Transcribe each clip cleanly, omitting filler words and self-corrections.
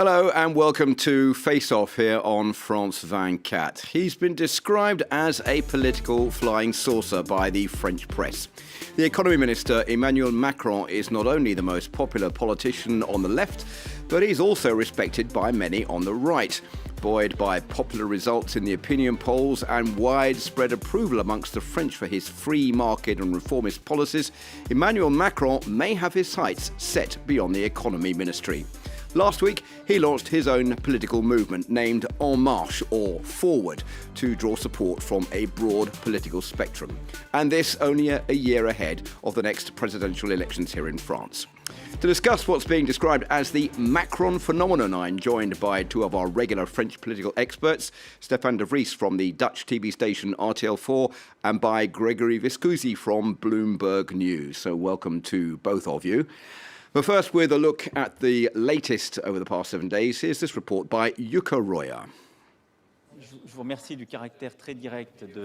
Hello and welcome to Face Off here on France 24. He's been described as a political flying saucer by the French press. The Economy Minister Emmanuel Macron is not only the most popular politician on the left, but he's also respected by many on the right. Buoyed by popular results in the opinion polls and widespread approval amongst the French for his free market and reformist policies, Emmanuel Macron may have his sights set beyond the economy ministry. Last week, he launched his own political movement named Marche, or Forward, to draw support from a broad political spectrum. And this only a year ahead of the next presidential elections here in France. To discuss what's being described as the Macron phenomenon, I'm joined by two of our regular French political experts, Stéphane de Vries from the Dutch TV station RTL4 and by Gregory Viscusi from Bloomberg News. So welcome to both of you. But first, with a look at the latest over the past 7 days, here's this report by Yuka Roya.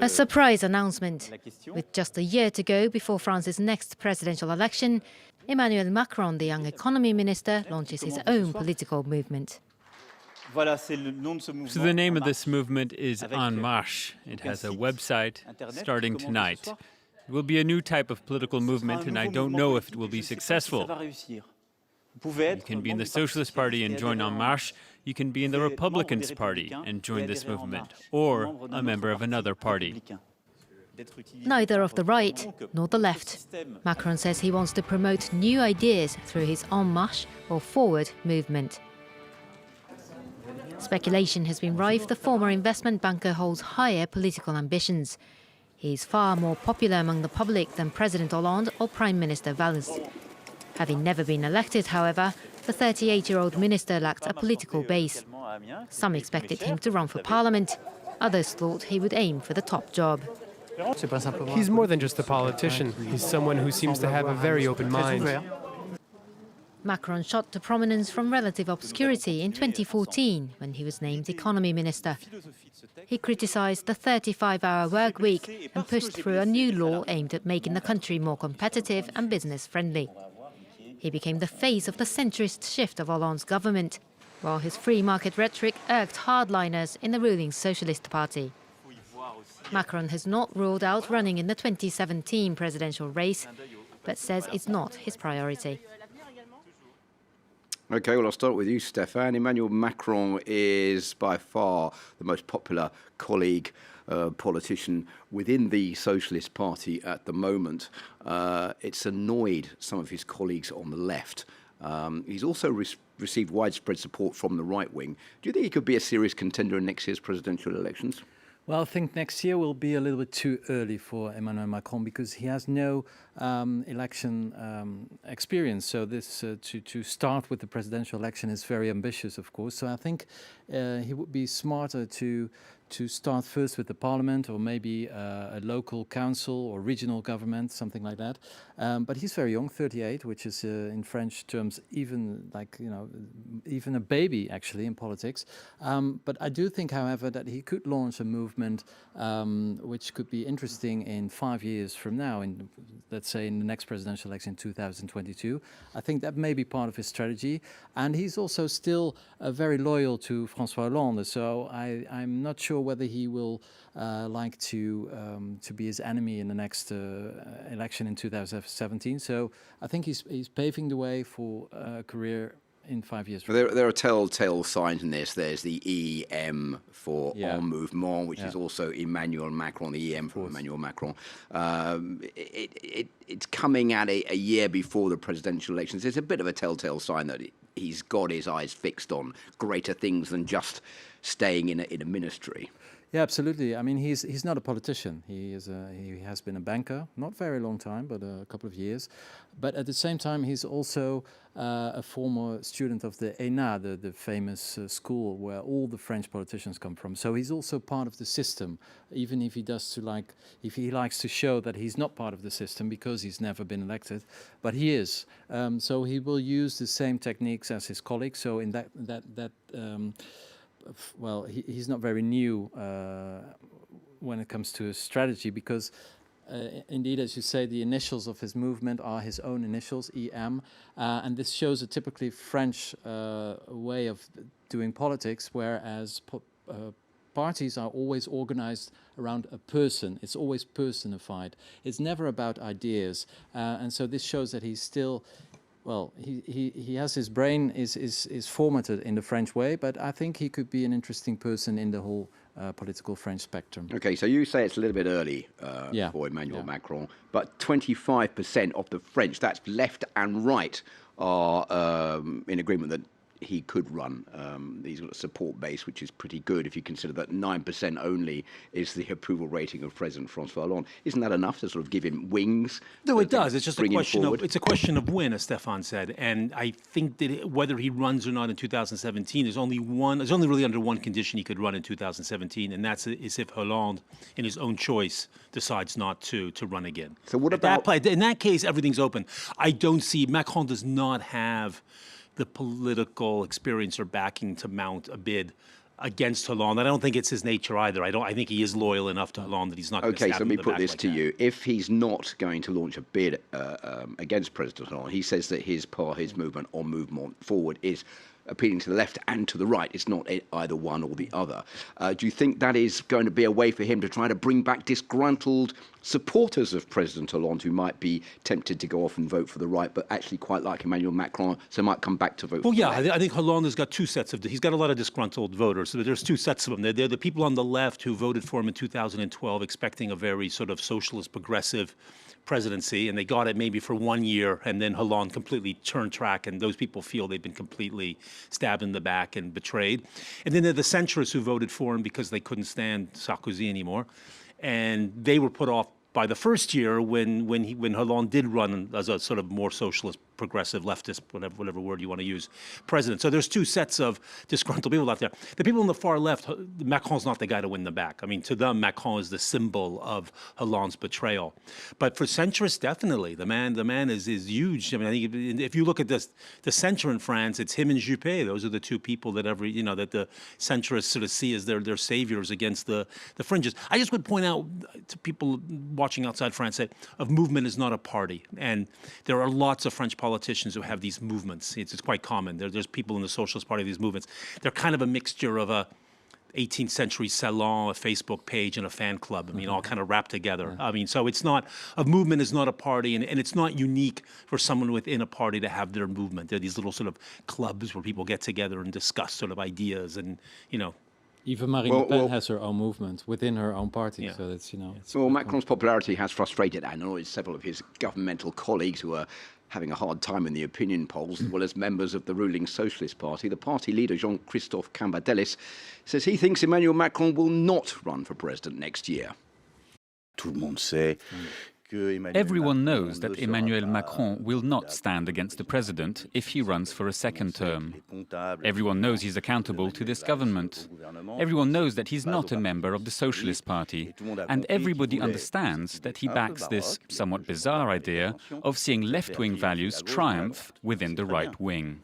A surprise announcement. With just a year to go before France's next presidential election, Emmanuel Macron, the young economy minister, launches his own political movement. So the name of this movement is En Marche. It has a website starting tonight. It will be a new type of political movement, and I don't know if it will be successful. You can be in the Socialist Party and join En Marche. You can be in the Republicans Party and join this movement, or a member of another party. Neither of the right nor the left. Macron says he wants to promote new ideas through his En Marche, or Forward, movement. Speculation has been rife the former investment banker holds higher political ambitions. He's far more popular among the public than President Hollande or Prime Minister Valls. Having never been elected, however, the 38-year-old minister lacked a political base. Some expected him to run for parliament. Others thought he would aim for the top job. He's more than just a politician. He's someone who seems to have a very open mind. Macron shot to prominence from relative obscurity in 2014 when he was named economy minister. He criticised the 35-hour work week and pushed through a new law aimed at making the country more competitive and business-friendly. He became the face of the centrist shift of Hollande's government, while his free market rhetoric irked hardliners in the ruling Socialist Party. Macron has not ruled out running in the 2017 presidential race, but says it's not his priority. OK, well, I'll start with you, Stéphane. Emmanuel Macron is by far the most popular colleague politician within the Socialist Party at the moment. It's annoyed some of his colleagues on the left. He's also received widespread support from the right wing. Do you think he could be a serious contender in next year's presidential elections? Well, I think next year will be a little bit too early for Emmanuel Macron because he has no election experience. So this to start with the presidential election is very ambitious, of course. So I think he would be smarter to start first with the parliament or maybe a local council or regional government, something like that. But he's very young, 38, which is in French terms even even a baby actually in politics. But I do think, however, that he could launch a movement which could be interesting in 5 years from now, let's say in the next presidential election in 2022. I think that may be part of his strategy. And he's also still very loyal to François Hollande. So I'm not sure whether he will like to be his enemy in the next election in 2017. So I think he's paving the way for a career in 5 years. There are telltale signs in this. There's the EM for En Mouvement, which is also Emmanuel Macron, the EM for Emmanuel Macron. It's coming at a year before the presidential elections. It's a bit of a telltale sign that he's got his eyes fixed on greater things than just staying in a ministry. Yeah, absolutely. I mean, he's not a politician. He has been a banker, not very long time, but a couple of years. But at the same time, he's also a former student of the ENA, the famous school where all the French politicians come from. So he's also part of the system, even if he likes to show that he's not part of the system because he's never been elected, but he is. So he will use the same techniques as his colleagues. So in well, he's not very new when it comes to strategy because indeed, as you say, the initials of his movement are his own initials, EM, and this shows a typically French way of doing politics, whereas parties are always organized around a person. It's always personified. It's never about ideas, and so this shows that he's still. Well, he has his brain is formatted in the French way, but I think he could be an interesting person in the whole political French spectrum. Okay, so you say it's a little bit early for Emmanuel Macron, but 25% of the French, that's left and right, are in agreement that he could run. He's got a support base, which is pretty good if you consider that 9% only is the approval rating of President Francois Hollande. Isn't that enough to sort of give him wings? No, it does. It's just a question of when, as Stefan said. And I think that whether he runs or not in 2017, there's only really under one condition he could run in 2017, and that's is if Hollande, in his own choice, decides not to run again. So what about... in that case, everything's open. I don't see... Macron does not have the political experience or backing to mount a bid against Hollande. I don't think it's his nature either. I think he is loyal enough to Hollande that he's not going to stab him in the back. Okay, so let me put this to you. If he's not going to launch a bid against President Hollande, he says that his movement or movement forward is appealing to the left and to the right. It's not either one or the other. Do you think that is going to be a way for him to try to bring back disgruntled supporters of President Hollande who might be tempted to go off and vote for the right, but actually quite like Emmanuel Macron, so might come back to vote for the left? I think Hollande has got two sets of... He's got a lot of disgruntled voters. So there's two sets of them. They're the people on the left who voted for him in 2012 expecting a very sort of socialist, progressive presidency, and they got it maybe for 1 year, and then Hollande completely turned track, and those people feel they've been completely stabbed in the back and betrayed. And then there are the centrists who voted for him because they couldn't stand Sarkozy anymore, and they were put off by the first year when Hollande did run as a sort of more socialist, progressive, leftist, whatever word you want to use, president. So there's two sets of disgruntled people out there. The people on the far left, Macron's not the guy to win them back. I mean, to them, Macron is the symbol of Hollande's betrayal. But for centrists, definitely, the man is huge. I mean, I think if you look at the center in France, it's him and Juppé. Those are the two people that that the centrists sort of see as their saviors against the fringes. I just would point out to people watching outside France that a movement is not a party, and there are lots of French politicians who have these movements. It's quite common. There's people in the Socialist Party of these movements. They're kind of a mixture of a 18th century salon, a Facebook page, and a fan club. I mean, all kind of wrapped together. I mean, so it's not, a movement is not a party, and it's not unique for someone within a party to have their movement. They're these little sort of clubs where people get together and discuss sort of ideas and, Even Marine Le Pen has her own movement within her own party, so that's, Well, Macron's popularity has frustrated and annoyed several of his governmental colleagues who are having a hard time in the opinion polls, as well as members of the ruling Socialist Party. The party leader, Jean-Christophe Cambadélis, says he thinks Emmanuel Macron will not run for president next year. Everyone knows that Emmanuel Macron will not stand against the president if he runs for a second term. Everyone knows he's accountable to this government. Everyone knows that he's not a member of the Socialist Party. And everybody understands that he backs this somewhat bizarre idea of seeing left-wing values triumph within the right wing.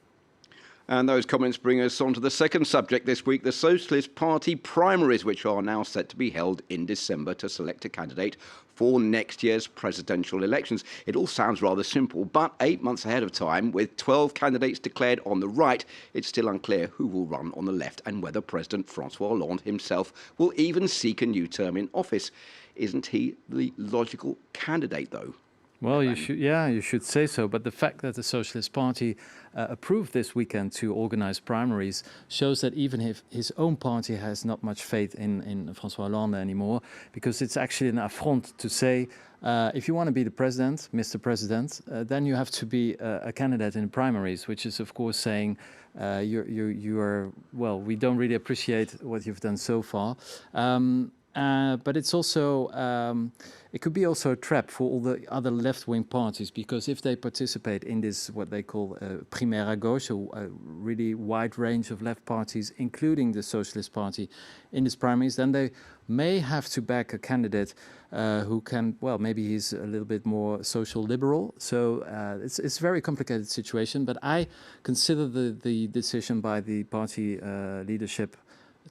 And those comments bring us on to the second subject this week, the Socialist Party primaries, which are now set to be held in December to select a candidate for next year's presidential elections. It all sounds rather simple, but 8 months ahead of time, with 12 candidates declared on the right, it's still unclear who will run on the left and whether President Francois Hollande himself will even seek a new term in office. Isn't he the logical candidate, though? Well, you should say so. But the fact that the Socialist Party approved this weekend to organize primaries shows that even if his own party has not much faith in François Hollande anymore, because it's actually an affront to say, if you want to be the president, Mr. President, then you have to be a candidate in primaries, which is, of course, saying you are, well, we don't really appreciate what you've done so far. But it's also, it could be also a trap for all the other left-wing parties, because if they participate in this, what they call primaire à gauche, a really wide range of left parties, including the Socialist Party, in these primaries, then they may have to back a candidate who can, well, maybe he's a little bit more social liberal. So it's a very complicated situation, but I consider the decision by the party leadership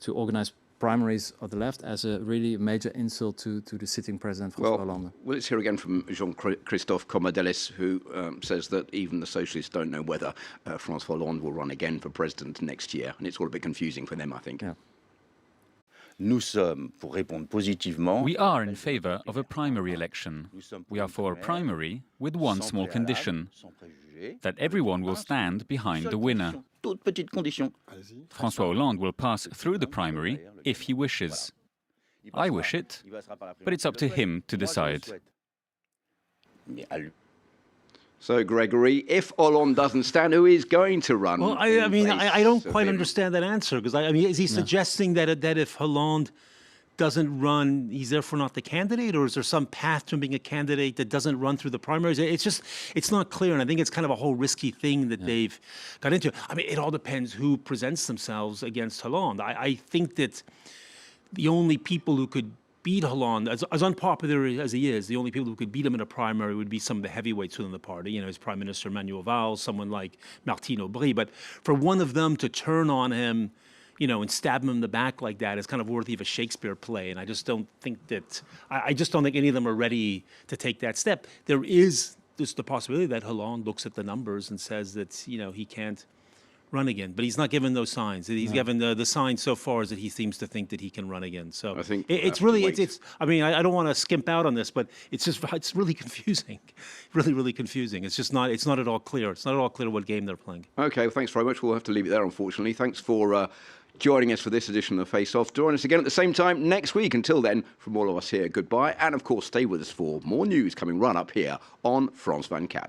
to organize primaries of the left as a really major insult to the sitting president, François Hollande. Well, let's hear again from Jean-Christophe Comadelis, who says that even the socialists don't know whether François Hollande will run again for president next year, and it's all a bit confusing for them, I think. Yeah. We are in favor of a primary election. We are for a primary with one small condition, that everyone will stand behind the winner. François Hollande will pass through the primary if he wishes. I wish it, but it's up to him to decide. So, Gregory, if Hollande doesn't stand, who is going to run? Well, I mean, I don't quite understand that answer, because, I mean, is he suggesting that if Hollande doesn't run, he's therefore not the candidate, or is there some path to being a candidate that doesn't run through the primaries? It's not clear, and I think it's kind of a whole risky thing that they've got into. I mean, it all depends who presents themselves against Hollande. I think that the only people who could beat Hollande, as unpopular as he is, the only people who could beat him in a primary would be some of the heavyweights within the party. You know, his Prime Minister Emmanuel Macron, someone like Martine Aubry. But for one of them to turn on him, you know, and stab him in the back like that is kind of worthy of a Shakespeare play. And I just don't think that, I just don't think any of them are ready to take that step. There is just the possibility that Hollande looks at the numbers and says that, you know, he can't run again, but he's not given those signs. He's given the signs so far is that he seems to think that he can run again. So I think it's really, it's. I mean, I don't want to skimp out on this, but it's really confusing, really confusing. It's not at all clear. It's not at all clear what game they're playing. Okay, well, thanks very much. We'll have to leave it there, unfortunately. Thanks for joining us for this edition of Face Off. Join us again at the same time next week. Until then, from all of us here, goodbye. And of course, stay with us for more news coming right up here on France 24.